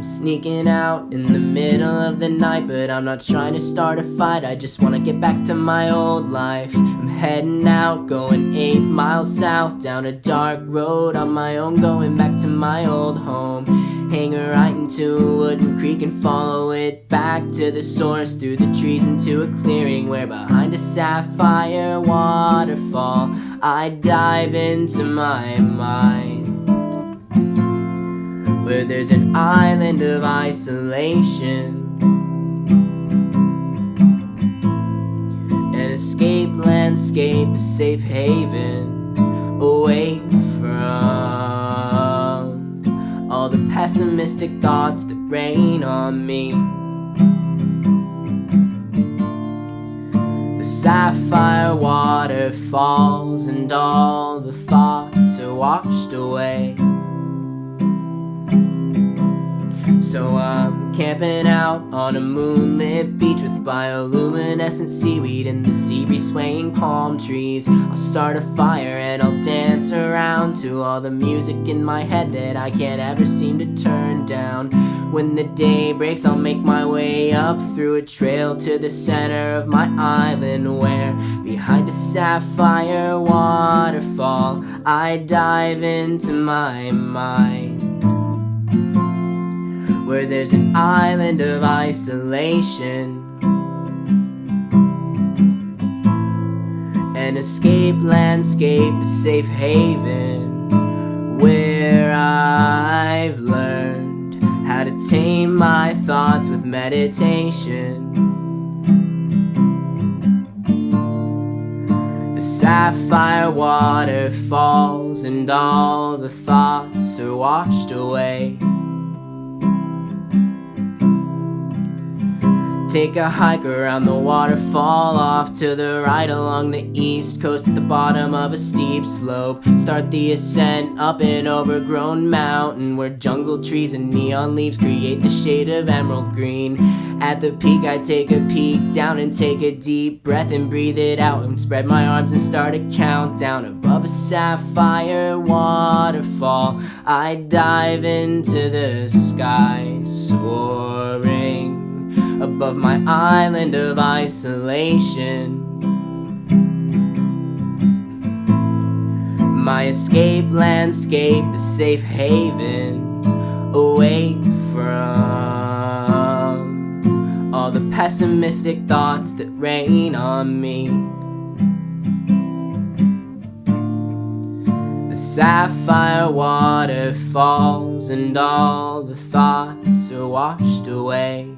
Sneaking out in the middle of the night, but I'm not trying to start a fight. I just wanna get back to my old life. I'm heading out, going 8 miles south, down a dark road on my own, going back to my old home. Hang a right into a wooden creek and follow it back to the source, through the trees into a clearing where behind a sapphire waterfall I dive into my mind, where there's an island of isolation, an escape landscape, a safe haven, away from all the pessimistic thoughts that rain on me. The sapphire waterfalls and all the thoughts are washed away. So I'm camping out on a moonlit beach with bioluminescent seaweed and the sea breeze swaying palm trees. I'll start a fire and I'll dance around to all the music in my head that I can't ever seem to turn down. When the day breaks, I'll make my way up through a trail to the center of my island, where behind a sapphire waterfall I dive into my mind, where there's an island of isolation, an escape landscape, a safe haven, where I've learned how to tame my thoughts with meditation. The sapphire waterfalls and all the thoughts are washed away. Take a hike around the waterfall, off to the right along the east coast at the bottom of a steep slope. Start the ascent up an overgrown mountain where jungle trees and neon leaves create the shade of emerald green. At the peak I take a peek down and take a deep breath and breathe it out, and spread my arms and start a countdown. Above a sapphire waterfall I dive into the sky, soaring above my island of isolation, my escape landscape, a safe haven, away from all the pessimistic thoughts that rain on me. The sapphire waterfalls and all the thoughts are washed away.